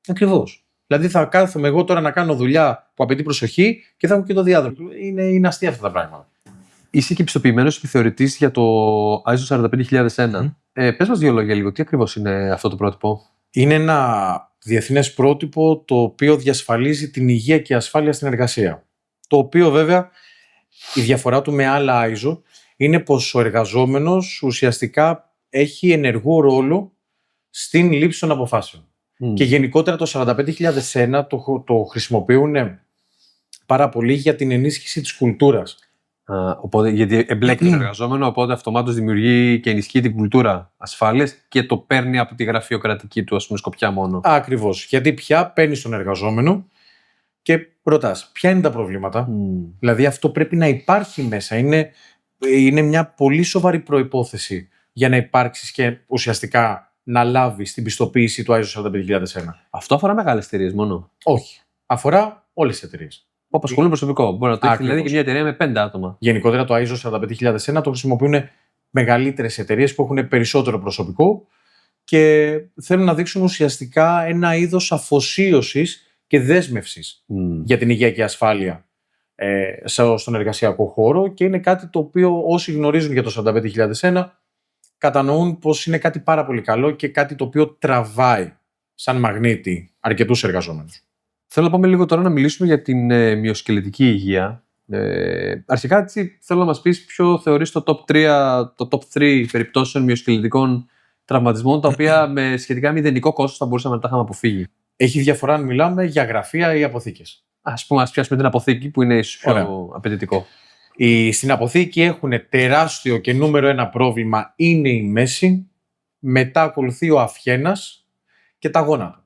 Ακριβώς. Δηλαδή θα κάθομαι εγώ τώρα να κάνω δουλειά που απαιτεί προσοχή και θα έχω και το διάδρομο. Είναι αστεία αυτά τα πράγματα. Είσαι και πιστοποιημένος επιθεωρητής για το ISO 45001. Πες μας δύο λόγια λίγο. Τι ακριβώς είναι αυτό το πρότυπο? Είναι ένα διεθνές πρότυπο το οποίο διασφαλίζει την υγεία και ασφάλεια στην εργασία. Το οποίο βέβαια η διαφορά του με άλλα ISO είναι πως ο εργαζόμενος ουσιαστικά έχει ενεργό ρόλο στην λήψη των αποφάσεων. Και γενικότερα το 45001 το χρησιμοποιούν πάρα πολύ για την ενίσχυση της κουλτούρας Οπότε, γιατί εμπλέκει τον εργαζόμενο, οπότε αυτομάτως δημιουργεί και ενισχύει την κουλτούρα ασφάλειας και το παίρνει από τη γραφειοκρατική του, σκοπιά μόνο. Ακριβώς. Γιατί πια παίρνει τον εργαζόμενο και ρωτάς ποια είναι τα προβλήματα. Δηλαδή αυτό πρέπει να υπάρχει μέσα. Είναι μια πολύ σοβαρή προϋπόθεση για να υπάρξεις και ουσιαστικά να λάβεις την πιστοποίηση του ISO 45001. Αυτό αφορά μεγάλες εταιρείες μόνο? Όχι. Αφορά όλες τις εταιρείες. Που απασχολούν προσωπικό. Μπορεί να το έχει δηλαδή και μια εταιρεία με 5 άτομα. Γενικότερα το ISO 45001 το χρησιμοποιούν μεγαλύτερες εταιρείες που έχουν περισσότερο προσωπικό και θέλουν να δείξουν ουσιαστικά ένα είδος αφοσίωσης και δέσμευσης για την υγεία και ασφάλεια στον εργασιακό χώρο, και είναι κάτι το οποίο όσοι γνωρίζουν για το 45001 κατανοούν πως είναι κάτι πάρα πολύ καλό και κάτι το οποίο τραβάει σαν μαγνήτη αρκετούς εργαζόμενους. Θέλω να πάμε λίγο τώρα να μιλήσουμε για την μυοσκελετική υγεία. Αρχικά, έτσι, θέλω να μας πεις ποιο θεωρείς το top 3 περιπτώσεων μυοσκελετικών τραυματισμών, τα οποία με σχετικά μηδενικό κόστος θα μπορούσαμε να τα είχαμε αποφύγει. Έχει διαφορά αν μιλάμε για γραφεία ή αποθήκες. Ας πιάσουμε την αποθήκη, που είναι ίσως πιο απαιτητικό. Στην αποθήκη έχουν τεράστιο και νούμερο ένα πρόβλημα, είναι η μέση, μετά ακολουθεί ο αυχένας και τα γόνατα.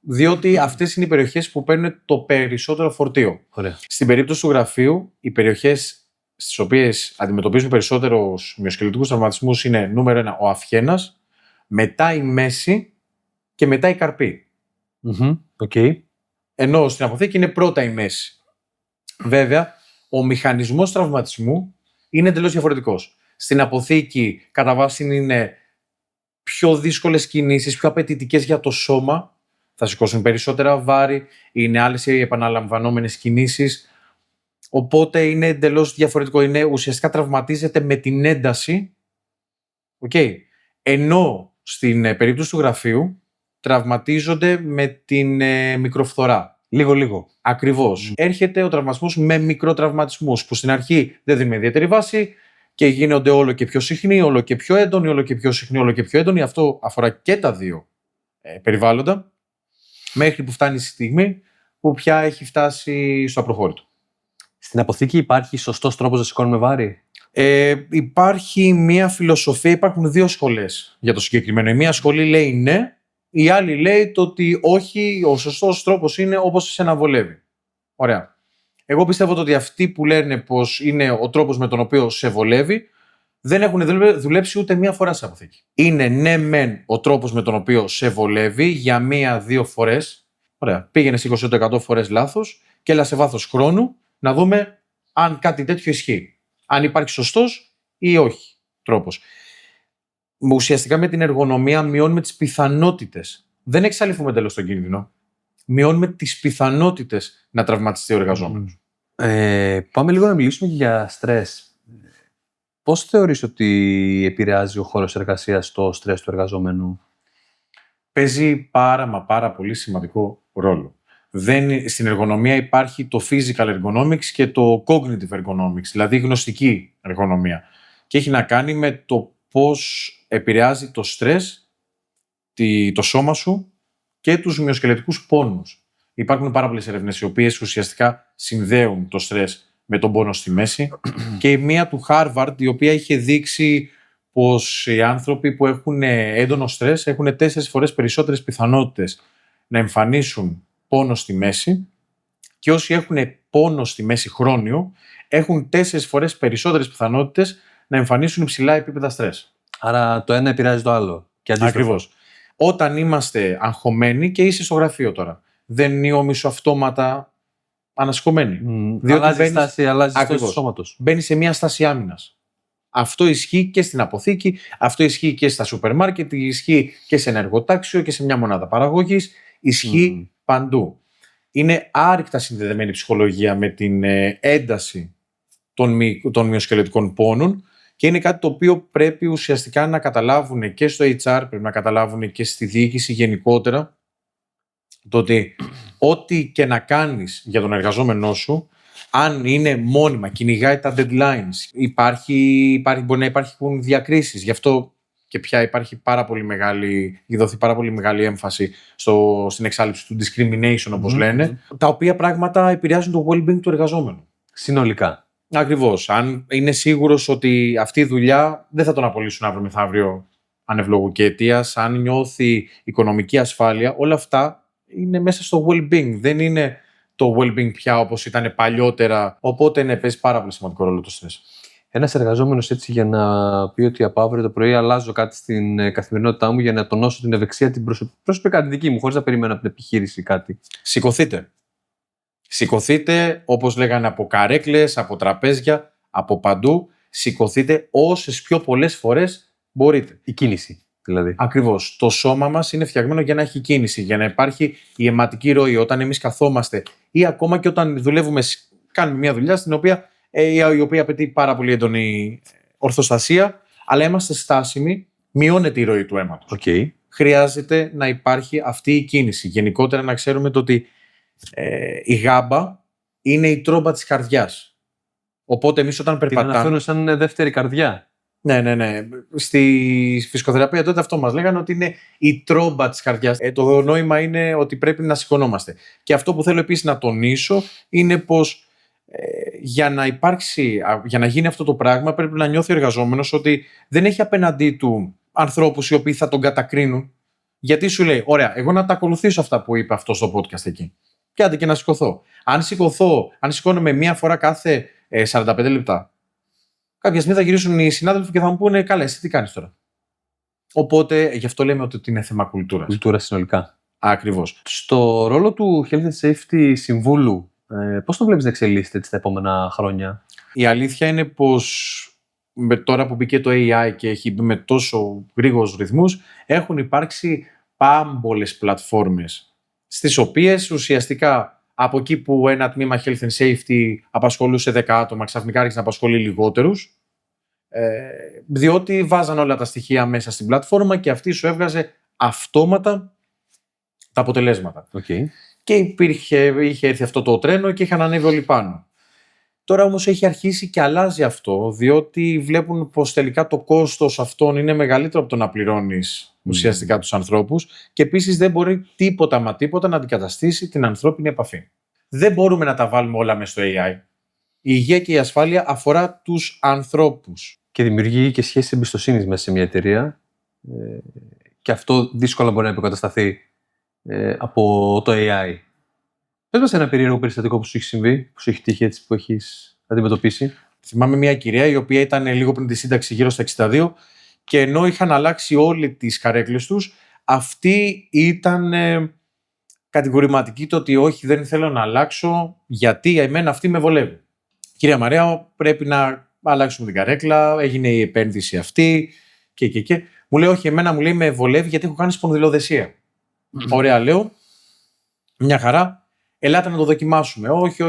Διότι αυτές είναι οι περιοχές που παίρνουν το περισσότερο φορτίο. Ωραία. Στην περίπτωση του γραφείου, οι περιοχές στις οποίες αντιμετωπίζουν περισσότερους μυοσκελετικούς τραυματισμούς είναι νούμερο ένα ο αυχένας, μετά η μέση και μετά η καρπή. Okay. Ενώ στην αποθήκη είναι πρώτα η μέση. Βέβαια, ο μηχανισμός τραυματισμού είναι εντελώς διαφορετικός. Στην αποθήκη, κατά βάση, είναι πιο δύσκολες κινήσεις, πιο απαιτητικές για το σώμα. Θα σηκώσουν περισσότερα βάρη, είναι άλλες οι επαναλαμβανόμενες κινήσεις. Οπότε είναι εντελώς διαφορετικό. Ουσιαστικά τραυματίζεται με την ένταση. Okay. Ενώ στην περίπτωση του γραφείου τραυματίζονται με την μικροφθορά. Λίγο. Ακριβώς. Έρχεται ο τραυματισμός με μικροτραυματισμούς που στην αρχή δεν δίνουμε ιδιαίτερη βάση και γίνονται όλο και πιο συχνοί, όλο και πιο έντονοι, όλο και πιο συχνοί, όλο και πιο έντονοι. Αυτό αφορά και τα δύο περιβάλλοντα, μέχρι που φτάνει η στιγμή που πια έχει φτάσει στο απροχώρητο. Στην αποθήκη υπάρχει σωστός τρόπος να σηκώνουμε βάρη? Υπάρχει μία φιλοσοφία, υπάρχουν δύο σχολές για το συγκεκριμένο. Η μία σχολή λέει ναι, η άλλη λέει το ότι όχι, ο σωστός τρόπος είναι όπως εσένα βολεύει. Ωραία. Εγώ πιστεύω ότι αυτοί που λένε πως είναι ο τρόπος με τον οποίο σε βολεύει, δεν έχουν δουλέψει ούτε μία φορά σε αποθήκη. Είναι ναι μεν ο τρόπος με τον οποίο σε βολεύει για μία-δύο φορές. Ωραία. Πήγαινε 20% φορές λάθος και έλα σε βάθος χρόνου να δούμε αν κάτι τέτοιο ισχύει. Αν υπάρχει σωστός ή όχι τρόπος. Ουσιαστικά με την εργονομία μειώνουμε τις πιθανότητες. Δεν εξαλειφούμε τέλος τον κίνδυνο. Μειώνουμε τις πιθανότητες να τραυματιστεί ο εργαζόμενος. Πάμε λίγο να μιλήσουμε για στρες. Πώς θεωρείς ότι επηρεάζει ο χώρος εργασίας το στρες του εργαζόμενου? Παίζει πάρα πολύ σημαντικό ρόλο. Στην εργονομία υπάρχει το physical ergonomics και το cognitive ergonomics, δηλαδή γνωστική εργονομία. Και έχει να κάνει με το πώς επηρεάζει το στρες, το σώμα σου και τους μυοσκελετικούς πόνους. Υπάρχουν πάρα πολλές έρευνες οι οποίες ουσιαστικά συνδέουν το στρες με τον πόνο στη μέση και η μία του Harvard, η οποία είχε δείξει πως οι άνθρωποι που έχουν έντονο στρες έχουν 4 φορές περισσότερες πιθανότητες να εμφανίσουν πόνο στη μέση, και όσοι έχουν πόνο στη μέση χρόνιο έχουν 4 φορές περισσότερες πιθανότητες να εμφανίσουν υψηλά επίπεδα στρες. Άρα το ένα επηρεάζει το άλλο. Ακριβώς. Όταν είμαστε αγχωμένοι και είσαι στο γραφείο τώρα, δεν είναι όμισο αυτόματα ανασηκωμένοι. Αλλάζει στάση, αλλάζει στάση του σώματος. Μπαίνει σε μια στάση άμυνας. Αυτό ισχύει και στην αποθήκη, αυτό ισχύει και στα σούπερ μάρκετ, ισχύει και σε ένα εργοτάξιο και σε μια μονάδα παραγωγής, ισχύει παντού. Είναι άρρηκτα συνδεδεμένη η ψυχολογία με την ένταση των μυοσκελετικών πόνων και είναι κάτι το οποίο πρέπει ουσιαστικά να καταλάβουν και στο HR, πρέπει να καταλάβουν και στη διοίκηση γενικότερα, το ότι ό,τι και να κάνεις για τον εργαζόμενό σου, αν είναι μόνιμα, κυνηγάει τα deadlines, μπορεί να υπάρχουν διακρίσεις, γι' αυτό και πια έχει δοθεί πάρα πολύ μεγάλη έμφαση στην εξάλληψη του discrimination, όπως λένε, τα οποία πράγματα επηρεάζουν το well-being του εργαζόμενου. Συνολικά. Ακριβώς. Αν είναι σίγουρος ότι αυτή η δουλειά δεν θα τον απολύσουν αύριο μεθαύριο ανευλόγου και αιτίας, αν νιώθει οικονομική ασφάλεια, όλα αυτά είναι μέσα στο well-being. Δεν είναι το well-being πια όπως ήταν παλιότερα. Οπότε ναι, παίζει πάρα πολύ σημαντικό ρόλο το στρες. Ένας εργαζόμενος έτσι για να πει ότι από αύριο το πρωί αλλάζω κάτι στην καθημερινότητά μου για να τονώσω την ευεξία την προσωπικά τη δική μου, χωρίς να περιμένω από την επιχείρηση κάτι. Σηκωθείτε. Σηκωθείτε, όπως λέγανε, από καρέκλες, από τραπέζια, από παντού. Σηκωθείτε όσες πιο πολλές φορές μπορείτε. Η κίνηση δηλαδή. Ακριβώς. Το σώμα μας είναι φτιαγμένο για να έχει κίνηση, για να υπάρχει η αιματική ροή. Όταν εμείς καθόμαστε ή ακόμα και όταν δουλεύουμε, κάνουμε μια δουλειά η οποία απαιτεί πάρα πολύ έντονη ορθοστασία, αλλά είμαστε στάσιμοι, μειώνεται η ροή του αίματος. Okay. Χρειάζεται να υπάρχει αυτή η κίνηση. Γενικότερα να ξέρουμε το ότι η γάμπα είναι η τρόμπα της καρδιάς. Οπότε εμείς όταν περπατάμε. Την αναφέρουν σαν δεύτερη καρδιά. Ναι. Στη φυσικοθεραπεία τότε αυτό μας λέγανε ότι είναι η τρόμπα της καρδιάς. Το νόημα είναι ότι πρέπει να σηκωνόμαστε. Και αυτό που θέλω επίσης να τονίσω είναι πως για να γίνει αυτό το πράγμα πρέπει να νιώθει ο εργαζόμενος ότι δεν έχει απέναντί του ανθρώπους οι οποίοι θα τον κατακρίνουν. Γιατί σου λέει, ωραία, εγώ να τα ακολουθήσω αυτά που είπε αυτό στο podcast εκεί. Και άντε και να σηκωθώ. Αν σηκώνομαι μία φορά κάθε 45 λεπτά, κάποια στιγμή θα γυρίσουν οι συνάδελφοι και θα μου πούνε, καλά, εσύ τι κάνεις τώρα. Οπότε γι' αυτό λέμε ότι είναι θέμα κουλτούρας. Κουλτούρα συνολικά. Ακριβώς. Στο ρόλο του Health and Safety συμβούλου, πώς το βλέπεις να εξελίσσεται τα επόμενα χρόνια? Η αλήθεια είναι πως τώρα που μπήκε το AI και έχει μπει με τόσο γρήγορους ρυθμούς, έχουν υπάρξει πάμπολες πλατφόρμες, στις οποίες ουσιαστικά από εκεί που ένα τμήμα Health and Safety απασχολούσε 10 άτομα, ξαφνικά άρχισε να απασχολεί λιγότερους, διότι βάζαν όλα τα στοιχεία μέσα στην πλατφόρμα και αυτή σου έβγαζε αυτόματα τα αποτελέσματα. Okay. Και είχε έρθει αυτό το τρένο και είχαν ανέβει όλοι πάνω. Τώρα όμως έχει αρχίσει και αλλάζει αυτό, διότι βλέπουν πως τελικά το κόστος αυτών είναι μεγαλύτερο από το να πληρώνεις ουσιαστικά τους ανθρώπους και επίσης δεν μπορεί τίποτα να αντικαταστήσει την ανθρώπινη επαφή. Δεν μπορούμε να τα βάλουμε όλα μέσα στο AI. Η υγεία και η ασφάλεια αφορά τους ανθρώπους. Και δημιουργεί και σχέσεις εμπιστοσύνης μέσα σε μια εταιρεία. Και αυτό δύσκολα μπορεί να υποκατασταθεί από το AI. Πες μας ένα περίεργο περιστατικό που σου έχει συμβεί, που σου έχει τύχει έτσι, που έχεις αντιμετωπίσει. Θυμάμαι μια κυρία η οποία ήταν λίγο πριν τη σύνταξη, γύρω στα 62, και ενώ είχαν αλλάξει όλες τις καρέκλες τους, αυτή ήταν κατηγορηματική το ότι όχι, δεν θέλω να αλλάξω, γιατί εμένα αυτή με βολεύει. Κυρία Μαρία, πρέπει να αλλάξουμε την καρέκλα, έγινε η επένδυση αυτή και. Μου λέει, όχι, εμένα μου λέει με βολεύει γιατί έχω κάνει σπονδυλοδεσία. Ωραία, λέω, μια χαρά. Ελάτε να το δοκιμάσουμε. Όχι,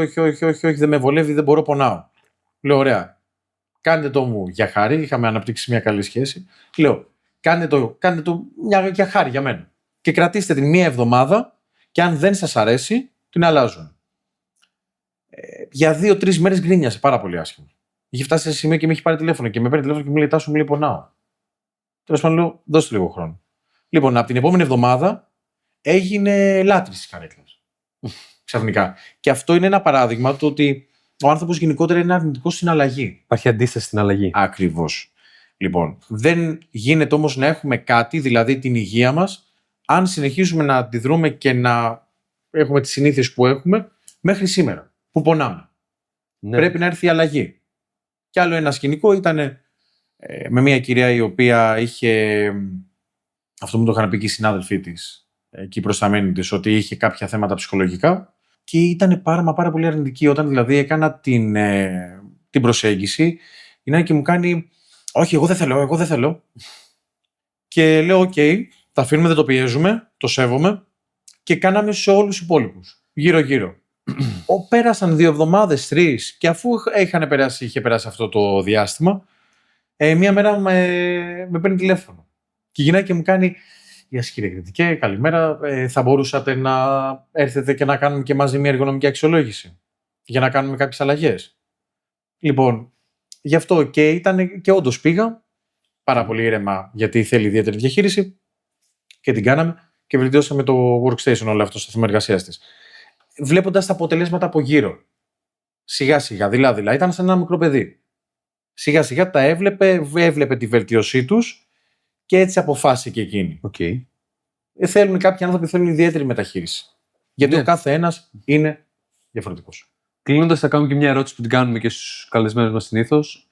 δεν με βολεύει, δεν μπορώ, πονάω. Λέω, ωραία. Κάντε το μου για χάρη. Είχαμε αναπτύξει μια καλή σχέση. Λέω, κάντε το για χάρη για μένα. Και κρατήστε την μία εβδομάδα και αν δεν σας αρέσει, την αλλάζουν. Για 2-3 μέρες γκρίνιασε πάρα πολύ άσχημα. Είχε φτάσει σε σημείο και με έχει πάρει τηλέφωνο και με παίρνει τηλέφωνο και μου λέει, Τάσο, μου λέει, πονάω. Τέλος πάντων, λέω, δώστε λίγο χρόνο. Λοιπόν, από την επόμενη εβδομάδα έγινε λάτρης της καρέκλας. Ξαφνικά. Και αυτό είναι ένα παράδειγμα του ότι ο άνθρωπος γενικότερα είναι αρνητικός στην αλλαγή. Υπάρχει αντίσταση στην αλλαγή. Ακριβώς. Λοιπόν, δεν γίνεται όμως να έχουμε κάτι, δηλαδή την υγεία μας, αν συνεχίζουμε να αντιδρούμε και να έχουμε τις συνήθειες που έχουμε μέχρι σήμερα, που πονάμε. Ναι. Πρέπει να έρθει η αλλαγή. Κι άλλο ένα σκηνικό ήταν με μια κυρία η οποία είχε, αυτό μου το είχαν πει και οι συνάδελφοί της, και οι προσταμένοι της, ότι είχε κάποια θέματα ψυχολογικά και ήταν πάρα πολύ αρνητική. Όταν δηλαδή έκανα την προσέγγιση, είναι και μου κάνει, όχι, εγώ δεν θέλω. Και λέω, οκ, τα αφήνουμε, δεν το πιέζουμε, το σέβομαι και κάναμε σε όλους τους υπόλοιπους, γύρω-γύρω. Πέρασαν 2 εβδομάδες, 3, και αφού είχε περάσει αυτό το διάστημα, μία μέρα με παίρνει τηλέφωνο και γυρνάει και μου κάνει, γεια σας κύριε Κριτικέ, καλημέρα, θα μπορούσατε να έρθετε και να κάνουμε και μαζί μια εργονομική αξιολόγηση για να κάνουμε κάποιες αλλαγές. Λοιπόν, γι' αυτό και ήταν και όντως πήγα πάρα πολύ ήρεμα, γιατί θέλει ιδιαίτερη διαχείριση, και την κάναμε και βελτιώσαμε το workstation όλο αυτό στο θέμα εργασίας της. Βλέποντας τα αποτελέσματα από γύρω. Σιγά σιγά, δειλά-δειλά, ήταν σαν ένα μικρό παιδί. Σιγά σιγά τα έβλεπε τη βελτίωσή τους και έτσι αποφάσισε και εκείνη. Okay. Θέλουν κάποιοι άνθρωποι που θέλουν ιδιαίτερη μεταχείριση. Γιατί Ναι. ο κάθε ένας είναι διαφορετικός. Κλείνοντας, θα κάνουμε και μια ερώτηση που την κάνουμε και στους καλεσμένους μας συνήθως.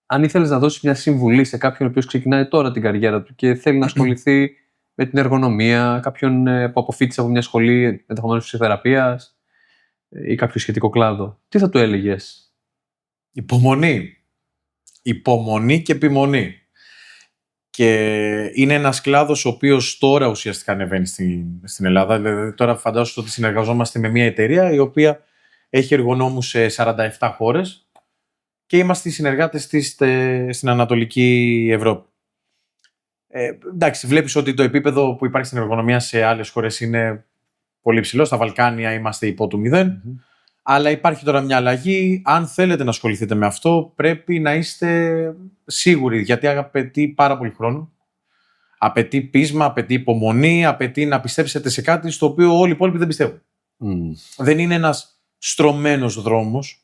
Αν ήθελες να δώσεις μια συμβουλή σε κάποιον ο οποίος ξεκινάει τώρα την καριέρα του και θέλει να ασχοληθεί με την εργονομία, κάποιον που αποφοίτησε από μια σχολή ενδεχομένως φυσιοθεραπείας ή κάποιο σχετικό κλάδο, τι θα του έλεγες? Υπομονή. Υπομονή και επιμονή. Και είναι ένας κλάδος ο οποίος τώρα ουσιαστικά ανεβαίνει στην Ελλάδα. Δηλαδή, τώρα φαντάζομαι ότι συνεργαζόμαστε με μια εταιρεία η οποία έχει εργονόμους σε 47 χώρες και είμαστε οι συνεργάτες της στην Ανατολική Ευρώπη. Εντάξει, βλέπεις ότι το επίπεδο που υπάρχει στην εργονομία σε άλλες χώρες είναι πολύ ψηλό. Στα Βαλκάνια είμαστε υπό του 0. Αλλά υπάρχει τώρα μια αλλαγή. Αν θέλετε να ασχοληθείτε με αυτό, πρέπει να είστε σίγουροι, γιατί απαιτεί πάρα πολύ χρόνο. Απαιτεί πείσμα, απαιτεί υπομονή, απαιτεί να πιστέψετε σε κάτι στο οποίο όλοι οι υπόλοιποι δεν πιστεύουν. Δεν είναι ένας στρωμένος δρόμος.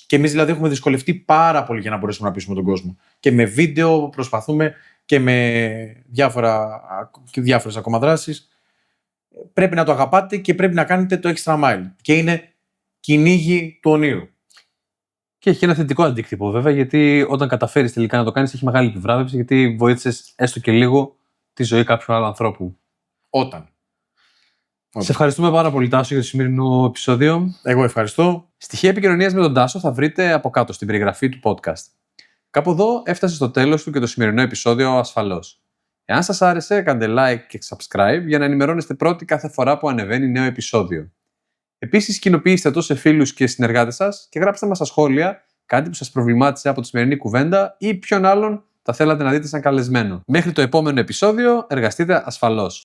Και εμείς δηλαδή έχουμε δυσκολευτεί πάρα πολύ για να μπορέσουμε να πείσουμε τον κόσμο. Και με βίντεο προσπαθούμε και με διάφορες ακόμα δράσεις. Πρέπει να το αγαπάτε και πρέπει να κάνετε το extra mile. Και είναι κυνήγι του ονείρου. Και έχει ένα θετικό αντίκτυπο βέβαια, γιατί όταν καταφέρεις τελικά να το κάνεις, έχει μεγάλη επιβράβευση, γιατί βοήθησες έστω και λίγο τη ζωή κάποιου άλλου ανθρώπου. Όταν. Σε ευχαριστούμε πάρα πολύ, Τάσο, για το σημερινό επεισόδιο. Εγώ ευχαριστώ. Στοιχεία επικοινωνίας με τον Τάσο θα βρείτε από κάτω στην περιγραφή του podcast. Κάπου εδώ έφτασε στο τέλος του και το σημερινό επεισόδιο ασφαλώς. Εάν σας άρεσε, κάντε like και subscribe για να ενημερώνεστε πρώτοι κάθε φορά που ανεβαίνει νέο επεισόδιο. Επίσης, κοινοποιήστε το σε φίλους και συνεργάτες σας και γράψτε μας στα σχόλια κάτι που σας προβλημάτισε από τη σημερινή κουβέντα ή ποιον άλλον θα θέλατε να δείτε σαν καλεσμένο. Μέχρι το επόμενο επεισόδιο, εργαστείτε ασφαλώς.